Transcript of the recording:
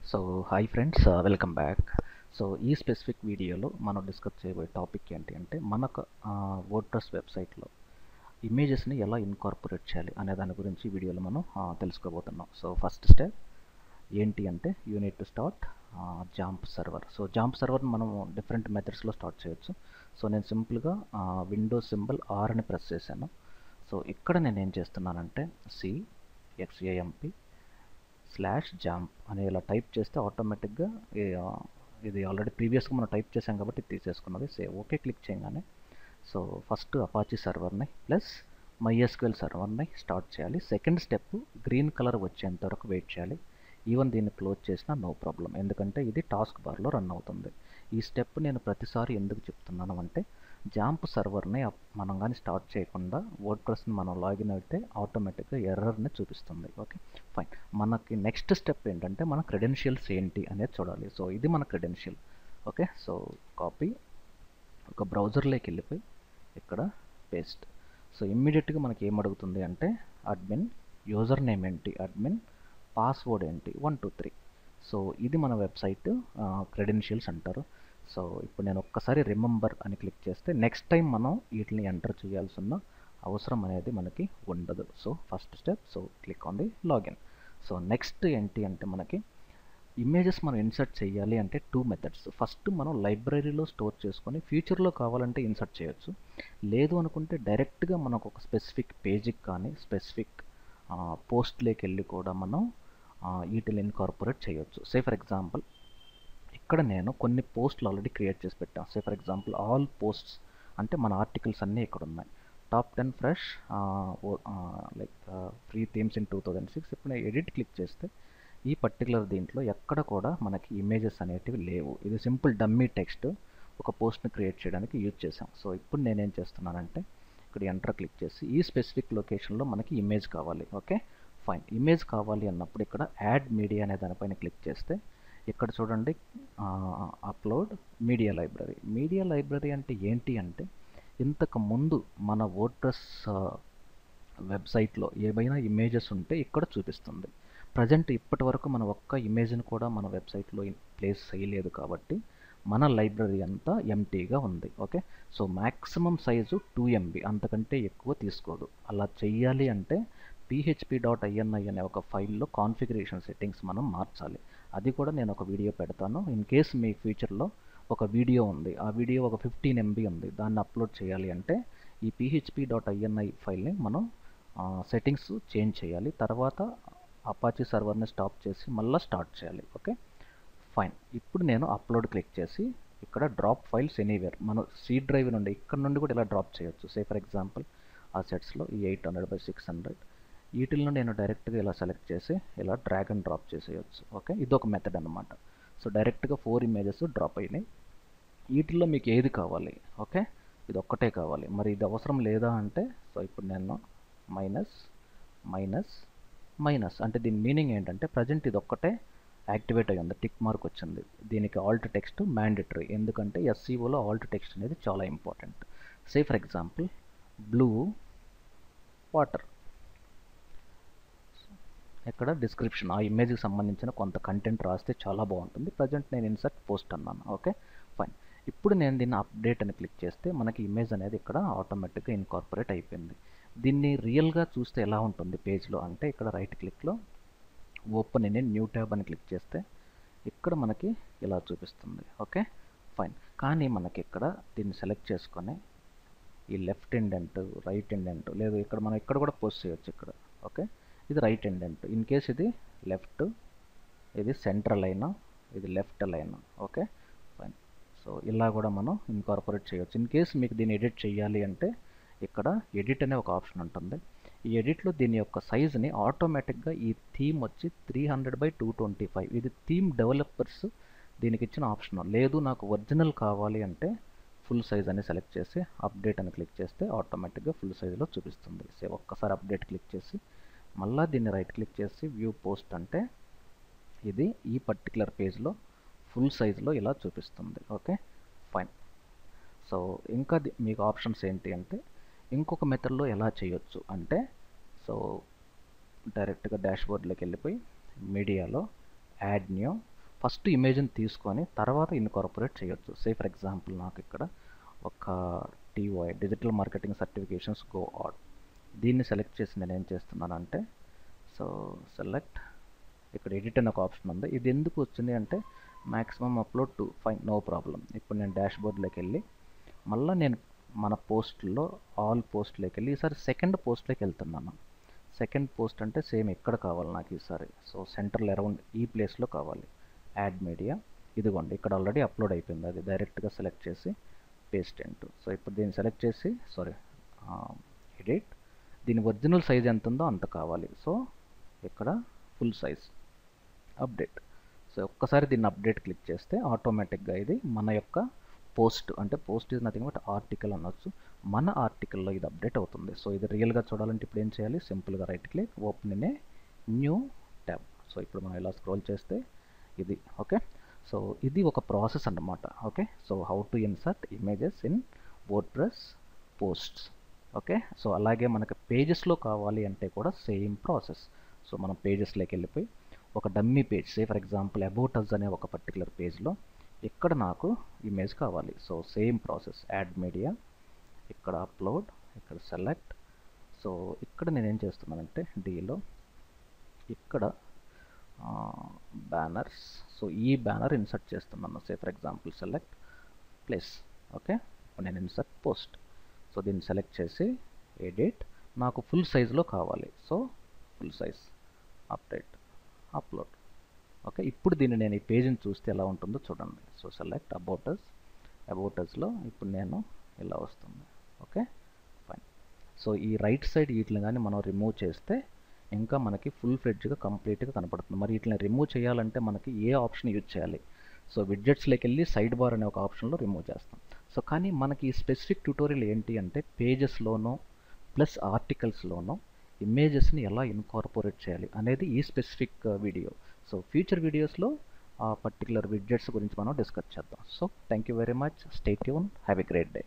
So hi friends, welcome back. So ఈ specific వీడియోలో మనం డిస్కస్ చేయబోయే టాపిక్ ఏంటి అంటే మనకు వర్డ్ప్రెస్ వెబ్సైట్లో ఇమేజెస్ని ఎలా ఇన్కార్పొరేట్ చేయాలి అనే దాని గురించి ఈ వీడియోలో మనం తెలుసుకోబోతున్నాం. సో ఫస్ట్ స్టెప్ ఏంటి అంటే you need to start XAMPP server. So XAMPP సర్వర్ని మనం డిఫరెంట్ మెథడ్స్లో స్టార్ట్ చేయొచ్చు. సో నేను సింపుల్గా విండోస్ సింబల్ ఆర్ అని ప్రెస్ చేశాను. సో ఇక్కడ నేను ఏం చేస్తున్నానంటే CXAMP /jamp అని ఇలా టైప్ చేస్తే ఆటోమేటిక్గా ఇది ఆల్రెడీ ప్రీవియస్గా మనం టైప్ చేసాం కాబట్టి ఇది తీసేసుకున్నది. సేవ్ ఓకే క్లిక్ చేయగానే సో ఫస్ట్ అపాచీ సర్వర్ని ప్లస్ MySQL సర్వర్ని స్టార్ట్ చేయాలి. సెకండ్ స్టెప్ గ్రీన్ కలర్ వచ్చేంత వరకు వెయిట్ చేయాలి. ఈవెన్ దీన్ని క్లోజ్ చేసినా నో ప్రాబ్లం, ఎందుకంటే ఇది టాస్క్ బార్లో రన్ అవుతుంది. ఈ స్టెప్ నేను ప్రతిసారి ఎందుకు చెప్తున్నాను అంటే జాంప్ సర్వర్ని మనం కానీ స్టార్ట్ చేయకుండా వర్డ్ప్రెస్ని మనం లాగిన్ అయితే ఆటోమేటిక్గా ఎర్రర్ని చూపిస్తుంది. Okay fine. మనకి నెక్స్ట్ స్టెప్ ఏంటంటే మన క్రెడెన్షియల్స్ ఏంటి అనేది చూడాలి. సో ఇది మన క్రెడెన్షియల్. ఓకే సో కాపీ ఒక బ్రౌజర్లోకి వెళ్ళిపోయి ఇక్కడ పేస్ట్. సో ఇమ్మీడియట్గా మనకి ఏం అడుగుతుంది అంటే అడ్మిన్ యూజర్ నేమ్ ఏంటి, అడ్మిన్ పాస్వర్డ్ ఏంటి 1 2 3. సో ఇది మన వెబ్సైట్ క్రెడెన్షియల్స్ అంటారు. సో ఇప్పుడు నేను ఒక్కసారి రిమెంబర్ అని క్లిక్ చేస్తే నెక్స్ట్ టైం మనం వీటిని ఎంటర్ చేయాల్సిన అవసరం అనేది మనకి ఉండదు. So first step, so click on the login. So next ఏంటి అంటే మనకి ఇమేజెస్ మనం ఇన్సర్ట్ చేయాలి అంటే 2 మెథడ్స్. ఫస్ట్ మనం లైబ్రరీలో స్టోర్ చేసుకొని ఫ్యూచర్లో కావాలంటే ఇన్సర్ట్ చేయొచ్చు. లేదు అనుకుంటే డైరెక్ట్గా మనకు ఒక స్పెసిఫిక్ పేజ్కి కానీ స్పెసిఫిక్ పోస్ట్లోకి వెళ్ళి కూడా మనం వీటిని ఇన్కార్పొరేట్ చేయొచ్చు. సే ఫర్ ఎగ్జాంపుల్ ఇక్కడ నేను కొన్ని పోస్టులు ఆల్రెడీ క్రియేట్ చేసి పెట్టాను. సే ఫర్ ఎగ్జాంపుల్ ఆల్ పోస్ట్స్ అంటే మన ఆర్టికల్స్ అన్నీ ఇక్కడ ఉన్నాయి. Top 10 fresh like free themes in 2006. ఇప్పుడు నేను ఎడిట్ క్లిక్ చేస్తే ఈ పర్టికులర్ దీంట్లో ఎక్కడ కూడా మనకి ఇమేజెస్ అనేటివి లేవు. ఇది సింపుల్ డమ్మీ టెక్స్ట్ ఒక పోస్ట్ని క్రియేట్ చేయడానికి యూజ్ చేసాం. సో ఇప్పుడు నేనేం చేస్తున్నానంటే ఇక్కడ ఎంటర్ క్లిక్ చేసి ఈ స్పెసిఫిక్ లొకేషన్లో మనకి ఇమేజ్ కావాలి. Okay fine. ఇమేజ్ కావాలి అన్నప్పుడు ఇక్కడ యాడ్ మీడియా అనే దానిపైన క్లిక్ చేస్తే ఇక్కడ చూడండి upload media library. Media library అంటే ఏంటి అంటే ఇంతకు ముందు మన వర్డ్ప్రెస్ వెబ్సైట్లో ఏవైనా ఇమేజెస్ ఉంటే ఇక్కడ చూపిస్తుంది. ప్రజెంట్ ఇప్పటి వరకు మన ఒక్క ఇమేజ్ని కూడా మన వెబ్సైట్లో ప్లేస్ చేయలేదు కాబట్టి మన లైబ్రరీ అంతా ఎంటీగా ఉంది. Okay so maximum size 2 MB, అంతకంటే ఎక్కువ తీసుకోదు. అలా చెయ్యాలి అంటే php.ini అనే ఒక ఫైల్లో కాన్ఫిగరేషన్ సెట్టింగ్స్ మనం మార్చాలి. అది కూడా నేను ఒక వీడియో పెడతాను. ఇన్ కేస్ మీ ఫ్యూచర్లో ఒక వీడియో ఉంది, ఆ వీడియో ఒక 15 MB ఉంది, దాన్ని అప్లోడ్ చేయాలి అంటే ఈ php.ini ఫైల్ని మనం సెట్టింగ్స్ చేంజ్ చేయాలి. తర్వాత అపాచీ సర్వర్ని స్టాప్ చేసి మళ్ళీ స్టార్ట్ చేయాలి. Okay fine. ఇప్పుడు నేను అప్లోడ్ క్లిక్ చేసి ఇక్కడ డ్రాప్ ఫైల్స్ ఎనీవేర్ మన C డ్రైవ్ నుండి ఇక్కడ నుండి కూడా ఇలా డ్రాప్ చేయొచ్చు. సే ఫర్ ఎగ్జాంపుల్ ఆ సెట్స్లో ఈ 800/600 వీటిల్లో నేను డైరెక్ట్గా ఇలా సెలెక్ట్ చేసి ఇలా డ్రాగ్ అండ్ డ్రాప్ చేసేయచ్చు. ఓకే ఇదొక మెథడ్ అనమాట. సో డైరెక్ట్గా 4 ఇమేజెస్ డ్రాప్ అయినాయి. వీటిల్లో మీకు ఏది కావాలి? ఓకే ఇది ఒక్కటే కావాలి. మరి ఇది అవసరం లేదా అంటే సో ఇప్పుడు నేను మైనస్ మైనస్ మైనస్ అంటే దీని మీనింగ్ ఏంటంటే ప్రజెంట్ ఇది ఒక్కటే యాక్టివేట్ అయ్యి ఉంది, టిక్ మార్క్ వచ్చింది. దీనికి ఆల్ట్ టెక్స్ట్ మ్యాండేటరీ, ఎందుకంటే SEOలో ఆల్ట్ టెక్స్ట్ అనేది చాలా important. Say for example blue water. ఇక్కడ డిస్క్రిప్షన్ ఆ ఇమేజ్కి సంబంధించిన కొంత కంటెంట్ రాస్తే చాలా బాగుంటుంది. ప్రజెంట్ నేను ఇన్సర్ట్ పోస్ట్ అన్నాను. Okay fine. ఇప్పుడు నేను దీన్ని అప్డేట్ అని క్లిక్ చేస్తే మనకి ఇమేజ్ అనేది ఇక్కడ ఆటోమేటిక్గా ఇన్కార్పొరేట్ అయిపోయింది. దీన్ని రియల్గా చూస్తే ఎలా ఉంటుంది పేజ్లో అంటే ఇక్కడ రైట్ క్లిక్లో ఓపెన్ ఇన్ న్యూ ట్యాబ్ అని క్లిక్ చేస్తే ఇక్కడ మనకి ఇలా చూపిస్తుంది. Okay fine. కానీ మనకి ఇక్కడ దీన్ని సెలెక్ట్ చేసుకొని ఈ లెఫ్ట్ ఇండెంట్ రైట్ ఇండెంట్ లేదు, ఇక్కడ మనం ఇక్కడ కూడా పోస్ట్ చేయొచ్చు. ఇక్కడ ఓకే ఇది రైట్ ఇండెంట్, ఇన్ కేస్ ఇది లెఫ్ట్, ఇది సెంట్రల్ లైన్, ఇది left line. Okay fine. So ఇలా కూడా మనం ఇన్కార్పొరేట్ చేయొచ్చు. ఇన్ కేస్ మీకు దీన్ని ఎడిట్ చేయాలి అంటే ఇక్కడ ఎడిట్ అనే ఒక ఆప్షన్ ఉంటుంది. ఈ ఎడిట్లో దీని యొక్క సైజ్ని ఆటోమేటిక్గా ఈ థీమ్ వచ్చి 300/225, ఇది థీమ్ డెవలపర్స్ దీనికి ఇచ్చిన ఆప్షన్. లేదు నాకు ఒరిజినల్ కావాలి అంటే ఫుల్ సైజ్ అని సెలెక్ట్ చేసి అప్డేట్ అని క్లిక్ చేస్తే ఆటోమేటిక్గా ఫుల్ సైజులో చూపిస్తుంది. సో ఒక్కసారి అప్డేట్ క్లిక్ చేసి మళ్ళీ దీన్ని రైట్ క్లిక్ చేసి వ్యూ పోస్ట్ అంటే ఇది ఈ పర్టికులర్ పేజ్లో ఫుల్ సైజులో ఇలా చూపిస్తుంది. Okay fine. సో ఇంకా మీకు ఆప్షన్స్ ఏంటి అంటే ఇంకొక మెథడ్లో ఎలా చేయొచ్చు అంటే సో డైరెక్ట్గా డాష్బోర్డ్లోకి వెళ్ళిపోయి మీడియాలో యాడ్ న్యూ ఫస్ట్ ఇమేజ్ని తీసుకొని తర్వాత ఇన్కార్పొరేట్ చేయొచ్చు. సే ఫర్ ఎగ్జాంపుల్ నాకు ఇక్కడ ఒక TOI digital marketing certifications go add, దీన్ని సెలెక్ట్ చేసి నేను ఏం చేస్తున్నానంటే సో సెలెక్ట్, ఇక్కడ ఎడిట్ అనే ఒక ఆప్షన్ ఉంది. ఇది ఎందుకు వచ్చింది అంటే maximum upload to fine, no problem. ఇప్పుడు నేను డాష్ బోర్డ్లోకి వెళ్ళి మళ్ళీ నేను మన పోస్ట్లో ఆల్ పోస్ట్లోకి వెళ్ళి ఈసారి సెకండ్ పోస్ట్లోకి వెళ్తున్నాను. సెకండ్ పోస్ట్ అంటే సేమ్ ఎక్కడ కావాలి నాకు ఈసారి, సో సెంటర్లో అరౌండ్ ఈ ప్లేస్లో కావాలి. యాడ్ మీడియా, ఇదిగోండి ఇక్కడ ఆల్రెడీ అప్లోడ్ అయిపోయింది, అది డైరెక్ట్గా సెలెక్ట్ చేసి పేస్ట్ ఇంటూ. సో ఇప్పుడు దీన్ని సెలెక్ట్ చేసి ఎడిట్, దీని ఒరిజినల్ సైజ్ ఎంత ఉందో అంత కావాలి. సో ఇక్కడ ఫుల్ సైజ్ అప్డేట్. సో ఒక్కసారి దీన్ని అప్డేట్ క్లిక్ చేస్తే ఆటోమేటిక్గా ఇది మన యొక్క పోస్ట్, అంటే post is nothing but article అనొచ్చు, మన ఆర్టికల్లో ఇది అప్డేట్ అవుతుంది. సో ఇది రియల్గా చూడాలంటే ఇప్పుడు ఏం చేయాలి, సింపుల్గా right click, open in a new tab. So ఇప్పుడు మనం ఇలా స్క్రోల్ చేస్తే ఇది ఓకే. సో ఇది ఒక ప్రాసెస్ అన్నమాట. Okay, so how to insert images in WordPress posts. Okay, so అలాగే మనకి పేజెస్లో కావాలి అంటే కూడా సేమ్ ప్రాసెస్. సో మనం పేజెస్లోకి వెళ్ళిపోయి ఒక dummy page, say for example about us అనే ఒక పర్టికులర్ పేజ్లో ఇక్కడ నాకు ఇమేజ్ కావాలి. So same process, add media, ఇక్కడ అప్లోడ్, ఇక్కడ సెలెక్ట్. సో ఇక్కడ నేనేం చేస్తున్నానంటే డీలో ఇక్కడ బ్యానర్స్, సో ఈ బ్యానర్ ఇన్సర్ట్ చేస్తున్నాను. Say for example select place. Okay, నేను ఇన్సర్ట్ పోస్ట్. సో దీన్ని సెలెక్ట్ చేసి ఎడిట్, నాకు ఫుల్ సైజ్లో కావాలి. So full size update, upload. Okay, ఇప్పుడు దీన్ని నేను ఈ పేజ్ని చూస్తే ఎలా ఉంటుందో చూడండి. So select about us, about అస్లో ఇప్పుడు నేను ఇలా వస్తుంది. Okay fine. సో ఈ రైట్ సైడ్ వీటిని కానీ మనం రిమూవ్ చేస్తే ఇంకా మనకి ఫుల్ ఫ్లెడ్జ్గా కంప్లీట్గా కనపడుతుంది. మరి వీటిని రిమూవ్ చేయాలంటే మనకి ఏ ఆప్షన్ యూజ్ చేయాలి? సో విడ్జెట్స్లోకి వెళ్ళి సైడ్ బార్ అనే ఒక ఆప్షన్లో రిమూవ్ చేస్తాం. సో కానీ మనకి ఈ స్పెసిఫిక్ ట్యూటోరియల్ ఏంటి అంటే పేజెస్లోనో ప్లస్ ఆర్టికల్స్లోనో ఇమేజెస్ని ఎలా ఇన్కార్పొరేట్ చేయాలి అనేది ఈ స్పెసిఫిక్ వీడియో. సో ఫ్యూచర్ వీడియోస్లో ఆ పర్టికులర్ విడ్జెట్స్ గురించి మనం డిస్కస్ చేద్దాం. So thank you very much, stay tune, have a great day.